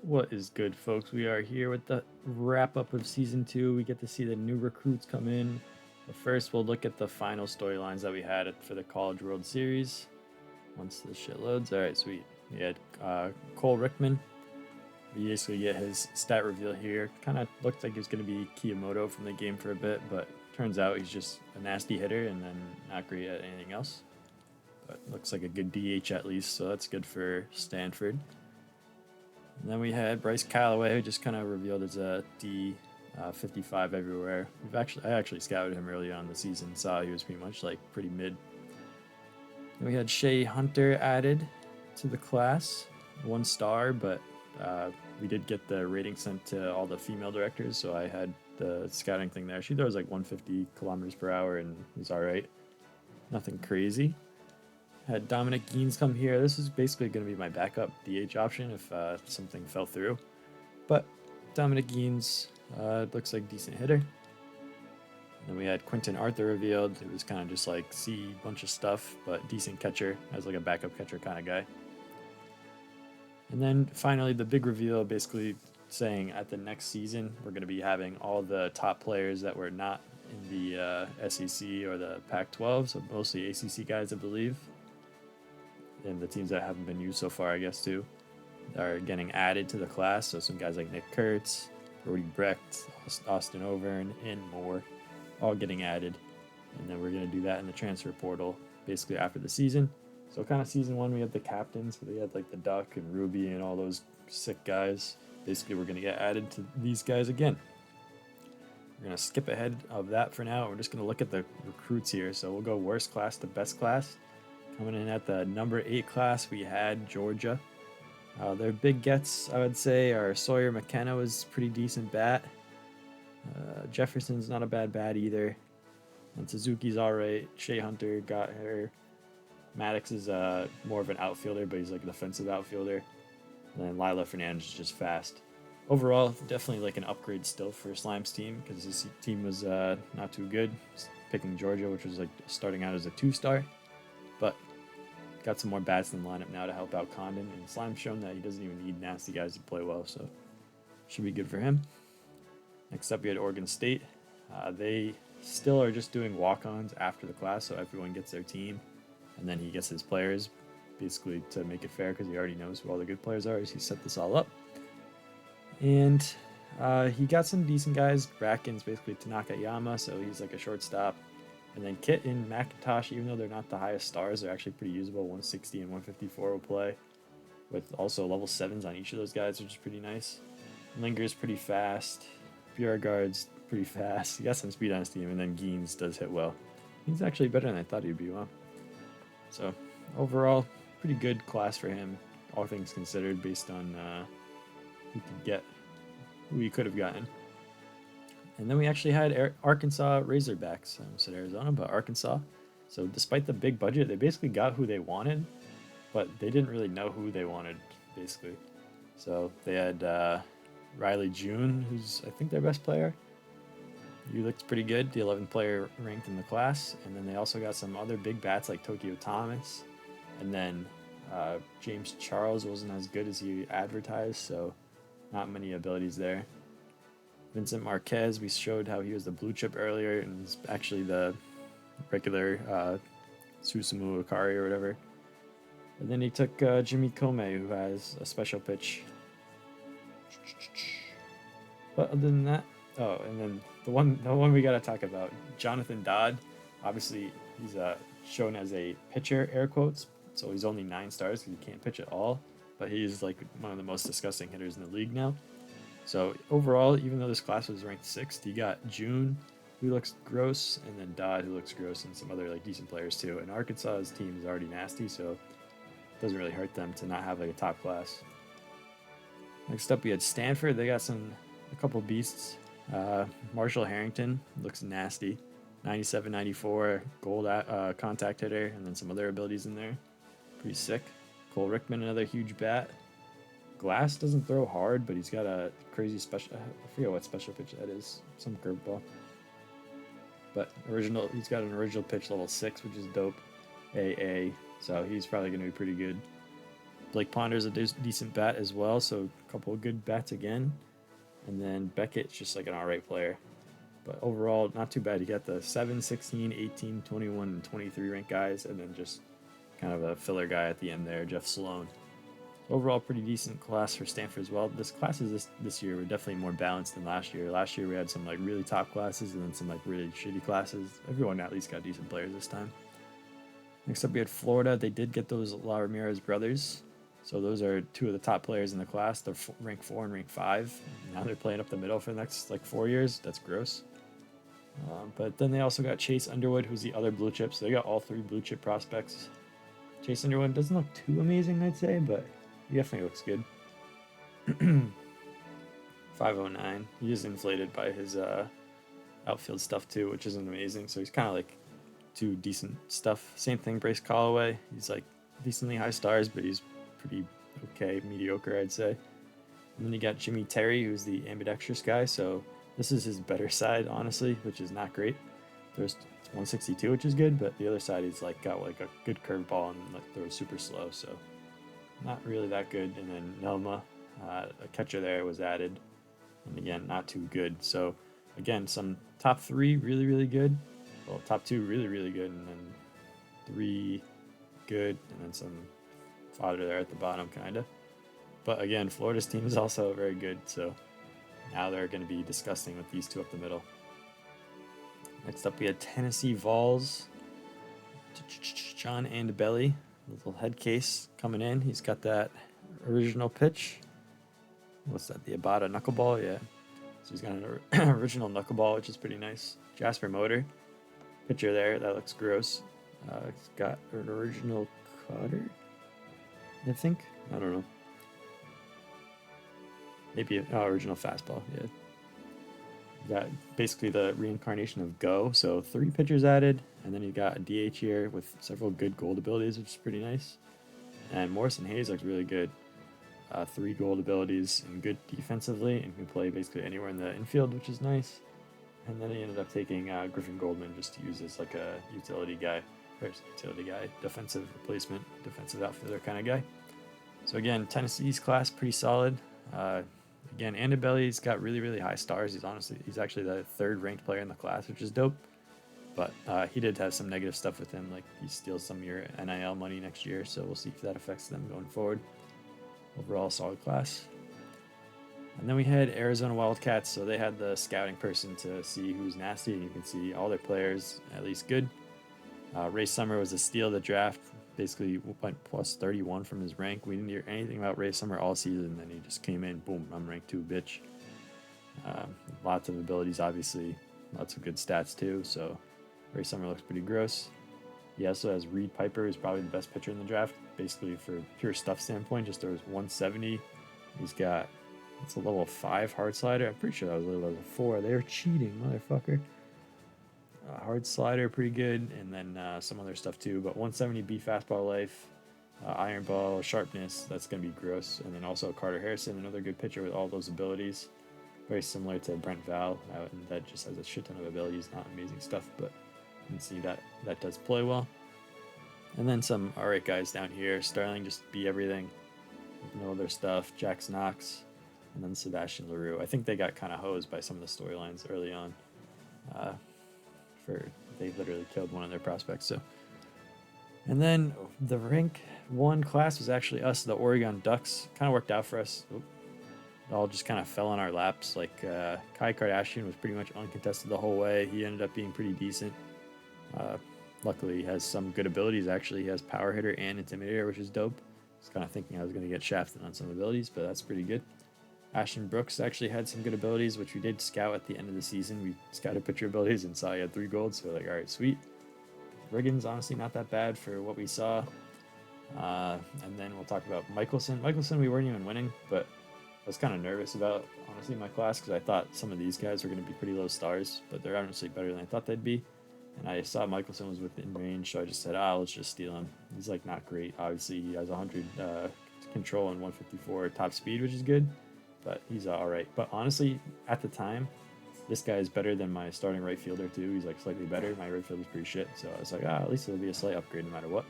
What is good, folks? We are here with the wrap up of season 2. We get to see the new recruits come in. But first, we'll look at the final storylines that we had for the College World Series. Once the shit loads. All right, sweet. We had Cole Rickman. We basically get his stat reveal here. Kind of looked like he was going to be Kiyomoto from the game for a bit, but turns out he's just a nasty hitter and then not great at anything else. But looks like a good DH at least, so that's good for Stanford. And then we had Bryce Callaway, who just kind of revealed as a D 55 everywhere. I actually scouted him early on in the season, saw he was pretty much like pretty mid. Then we had Shea Hunter added to the class, 1 star, but we did get the rating sent to all the female directors, so I had the scouting thing there. She throws like 150 kilometers per hour and was all right. Nothing crazy. Had Dominic Geens come here. This is basically going to be my backup DH option if something fell through. But Dominic Geens looks like a decent hitter. And then we had Quinton Arthur revealed. It was kind of just like see bunch of stuff, but decent catcher, as like a backup catcher kind of guy. And then finally the big reveal, basically saying at the next season we're going to be having all the top players that were not in the SEC or the Pac-12, so mostly ACC guys, I believe. And the teams that haven't been used so far, I guess, too, are getting added to the class. So some guys like Nick Kurtz, Brody Brecht, Austin Overn, and more, all getting added. And then we're going to do that in the transfer portal basically after the season. So kind of season 1, we had the captains. We had like the Duck and Ruby and all those sick guys. Basically, we're going to get added to these guys again. We're going to skip ahead of that for now. We're just going to look at the recruits here. So we'll go worst class to best class. Coming in at the number 8 class, we had Georgia. Their big gets, I would say, are Sawyer McKenna was pretty decent bat. Jefferson's not a bad bat either. And Suzuki's all right. Shea Hunter got her. Maddox is more of an outfielder, but he's like an offensive outfielder. And then Lila Fernandez is just fast. Overall, definitely like an upgrade still for Slime's team because his team was not too good. Picking Georgia, which was like starting out as a 2-star. But got some more bats in the lineup now to help out Condon, and Slime's shown that he doesn't even need nasty guys to play well, so should be good for him. Next up, we had Oregon State. They still are just doing walk-ons after the class, so everyone gets their team, and then he gets his players, basically to make it fair, because he already knows who all the good players are as he set this all up. And he got some decent guys. Bracken's basically Tanaka Yama, so he's like a shortstop. And then Kit and McIntosh, even though they're not the highest stars, they're actually pretty usable. 160 and 154 will play, with also level 7s on each of those guys, which is pretty nice. Linger's pretty fast. Beauregard's pretty fast. He got some speed on his team, and then Geens does hit well. He's actually better than I thought he'd be. Well, so overall, pretty good class for him, all things considered, based on who he could have gotten. And then we actually had Arkansas Razorbacks. I almost said Arizona, but Arkansas. So despite the big budget, they basically got who they wanted, but they didn't really know who they wanted, basically. So they had Riley June, who's I think their best player. He looks pretty good, the 11th player ranked in the class. And then they also got some other big bats like Tokyo Thomas. And then James Charles wasn't as good as he advertised, so not many abilities there. Vincent Marquez, we showed how he was the blue chip earlier, and he's actually the regular Susumu Akari or whatever. And then he took Jimmy Kome, who has a special pitch. But other than that, and then the one we gotta talk about, Jonathan Dodd. Obviously, he's shown as a pitcher, air quotes, so he's only 9 stars because he can't pitch at all. But he's like one of the most disgusting hitters in the league now. So overall, even though this class was ranked 6th, you got June, who looks gross, and then Dodd, who looks gross, and some other like decent players too. And Arkansas's team is already nasty, so it doesn't really hurt them to not have like a top class. Next up, we had Stanford. They got a couple beasts. Marshall Harrington looks nasty, 97, 94 gold contact hitter, and then some other abilities in there. Pretty sick. Cole Rickman, another huge bat. Glass doesn't throw hard, but he's got a crazy special. I forget what special pitch that is. Some curveball. But he's got an original pitch level 6, which is dope. AA. So he's probably going to be pretty good. Blake Ponder's a decent bat as well, so a couple of good bats again. And then Beckett's just like an alright player. But overall, not too bad. You got the 7, 16, 18, 21, and 23 ranked guys, and then just kind of a filler guy at the end there, Jeff Sloan. Overall, pretty decent class for Stanford as well. This classes this year were definitely more balanced than last year. Last year we had some like really top classes and then some like really shitty classes. Everyone at least got decent players this time. Next up we had Florida. They did get those La Ramirez brothers. So those are two of the top players in the class. They're rank 4 and rank 5. Now they're playing up the middle for the next like 4 years. That's gross. But then they also got Chase Underwood, who's the other blue chip. So they got all 3 blue chip prospects. Chase Underwood doesn't look too amazing, I'd say, but he definitely looks good. 509. He is inflated by his outfield stuff too, which isn't amazing. So he's kind of like 2 decent stuff. Same thing, Brace Callaway. He's like decently high stars, but he's pretty okay, mediocre, I'd say. And then you got Jimmy Terry, who's the ambidextrous guy. So this is his better side, honestly, which is not great. There's 162, which is good, but the other side he's like got like a good curveball and like throws super slow, so not really that good. And then Nelma, a catcher there, was added, and again not too good. So again, some top 3 really really good, well top 2 really really good, and then 3 good, and then some fodder there at the bottom kind of. But again, Florida's team is also very good, so now they're going to be disgusting with these 2 up the middle. Next up, we had Tennessee Vols. John Andabelli, little head case coming in. He's got that original pitch. What's that? The Abada knuckleball? Yeah. So he's got an original knuckleball, which is pretty nice. Jasper Motor. Pitcher there. That looks gross. He's got an original cutter, I think. I don't know. Maybe an original fastball. Yeah. Got basically the reincarnation of Go, so 3 pitchers added, and then you got a DH here with several good gold abilities, which is pretty nice. And Morrison Hayes looks really good. 3 gold abilities and good defensively, and can play basically anywhere in the infield, which is nice. And then he ended up taking Griffin Goldman just to use as like a utility guy, defensive replacement, defensive outfielder kind of guy. So again, Tennessee's class pretty solid. Again, Andabelli's got really, really high stars. He's actually the 3rd ranked player in the class, which is dope. But he did have some negative stuff with him, like he steals some of your NIL money next year, so we'll see if that affects them going forward. Overall, solid class. And then we had Arizona Wildcats, so they had the scouting person to see who's nasty, and you can see all their players at least good. Ray Summer was a steal of the draft. Basically went plus 31 from his rank. We didn't hear anything about Ray Summer all season, and then he just came in, boom, I'm ranked 2, bitch. Lots of abilities, obviously. Lots of good stats, too, so Ray Summer looks pretty gross. He also has Reed Piper, who's probably the best pitcher in the draft, basically for pure stuff standpoint, just throws 170. He's got, it's a level 5 hard slider. I'm pretty sure that was a level 4. They're cheating, motherfucker. Hard slider, pretty good, and then some other stuff too. But 170B fastball life, iron ball, sharpness, that's going to be gross. And then also Carter Harrison, another good pitcher with all those abilities. Very similar to Brent Val, and that just has a shit ton of abilities, not amazing stuff, but you can see that does play well. And then some alright guys down here. Starling just be everything with no other stuff. Jax Knox, and then Sebastian LaRue. I think they got kind of hosed by some of the storylines early on. They literally killed one of their prospects. So, and then the rank 1 class was actually us, the Oregon Ducks. Kind of worked out for us. It all just kind of fell on our laps. Like Kai Kardashian was pretty much uncontested the whole way. He ended up being pretty decent. Luckily, he has some good abilities. Actually, he has power hitter and intimidator, which is dope. I was kind of thinking I was going to get shafted on some abilities, but that's pretty good. Ashton Brooks actually had some good abilities, which we did scout at the end of the season. We scouted pitcher abilities and saw he had 3 golds, so we're like, all right, sweet. Riggins, honestly, not that bad for what we saw. And then we'll talk about Michelson. Michelson, we weren't even winning, but I was kind of nervous about, honestly, my class, because I thought some of these guys were going to be pretty low stars, but they're honestly better than I thought they'd be. And I saw Michelson was within range, so I just said, let's just steal him. He's, like, not great. Obviously, he has 100 control and 154 top speed, which is good. But he's all right. But honestly, at the time, this guy is better than my starting right fielder too. He's like slightly better. My right fielder's pretty shit. So I was like, at least it'll be a slight upgrade no matter what.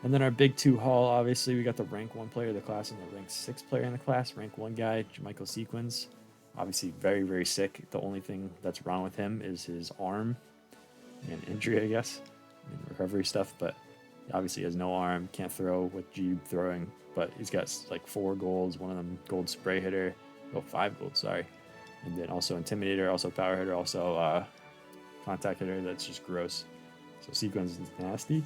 And then our big 2 haul, obviously, we got the rank 1 player of the class and the rank 6 player in the class. Rank 1 guy, Michael Sequins. Obviously, very, very sick. The only thing that's wrong with him is his arm and injury, I guess, and recovery stuff. But obviously, he has no arm, can't throw with G throwing. But he's got like 4 golds, one of them gold spray hitter. Oh, 5 gold, sorry. And then also intimidator, also power hitter, also contact hitter. That's just gross. So Sequins is nasty.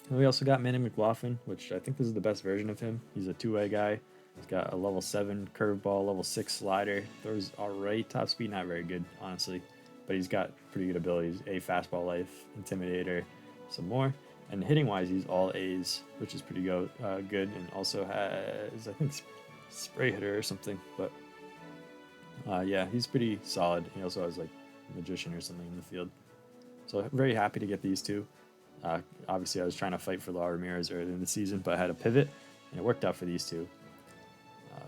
And we also got Manny McLaughlin, which I think this is the best version of him. He's a 2-way guy. He's got a level 7 curveball, level 6 slider. Throws alright. Top speed, not very good, honestly. But he's got pretty good abilities. A fastball life, intimidator, some more. And hitting-wise, he's all A's, which is pretty good. And also has, I think, spray hitter or something. But yeah, he's pretty solid. He also has like magician or something in the field. So very happy to get these 2. Obviously, I was trying to fight for Lau Ramirez earlier in the season, but I had a pivot, and it worked out for these 2.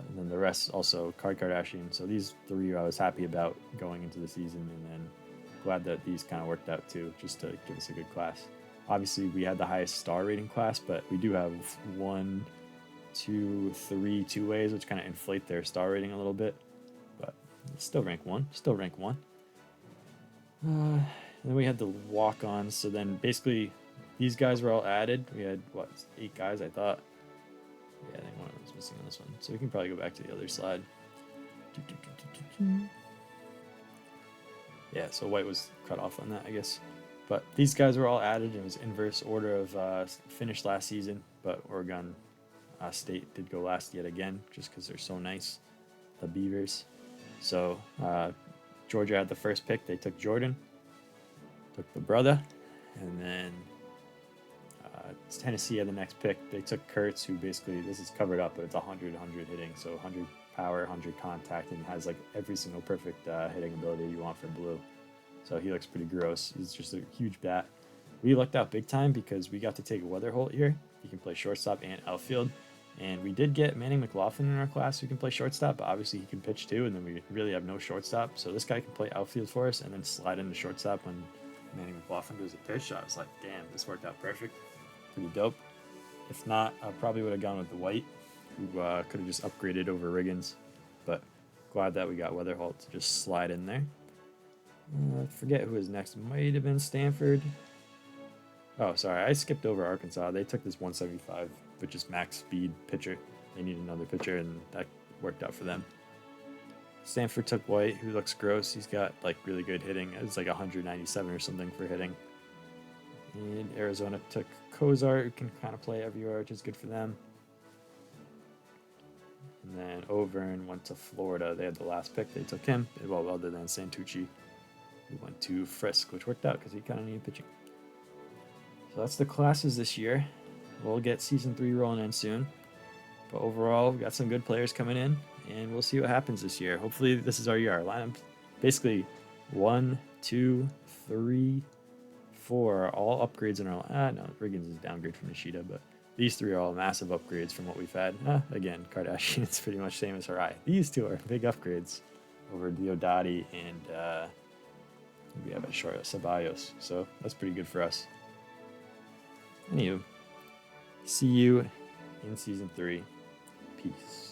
And then the rest also Kardashian. So these 3 I was happy about going into the season, and then glad that these kind of worked out too, just to give us a good class. Obviously, we had the highest star rating class, but we do have 1, 2, 3 2-ways, which kind of inflate their star rating a little bit. But it's still rank 1. Still rank 1. And then we had the walk-ons. So then basically these guys were all added. We had, what, 8 guys, I thought. Yeah, I think one of them was missing on this one. So we can probably go back to the other slide. Yeah, so white was cut off on that, I guess. But these guys were all added. It was inverse order of finished last season. But Oregon State did go last yet again, just because they're so nice, the Beavers. So Georgia had the first pick. They took Jordan. Took the brother. And then Tennessee had the next pick. They took Kurtz, who basically, this is covered up, but it's 100 hitting. So 100 power, 100 contact, and has like every single perfect hitting ability you want for blue. So he looks pretty gross. He's just a huge bat. We lucked out big time because we got to take Weatherholt here. He can play shortstop and outfield. And we did get Manny McLaughlin in our class who can play shortstop, but obviously he can pitch too, and then we really have no shortstop. So this guy can play outfield for us and then slide into shortstop when Manny McLaughlin does a pitch. I was like, damn, this worked out perfect. Pretty dope. If not, I probably would have gone with the white, who could have just upgraded over Riggins. But glad that we got Weatherholt to just slide in there. I forget who was next. Might have been Stanford. Oh, sorry, I skipped over Arkansas. They took this 175, which is max speed pitcher. They need another pitcher, and that worked out for them. Stanford took White, who looks gross. He's got like really good hitting. It's like 197 or something for hitting. And Arizona took Kozar, who can kind of play everywhere, which is good for them. And then Auburn went to Florida. They had the last pick. They took him. Well, other than Santucci, who went to Frisk, which worked out because he kind of needed pitching. So that's the classes this year. We'll get Season 3 rolling in soon. But overall, we've got some good players coming in, and we'll see what happens this year. Hopefully, this is our year. Our lineup, basically 1, 2, 3, 4 are all upgrades in our no, Riggins is downgrade from Nishida, but these 3 are all massive upgrades from what we've had. Again, Kardashian is pretty much same as Harai. These 2 are big upgrades over Diodati and we have a short Ceballos, so that's pretty good for us. Anywho, see you in Season 3. Peace.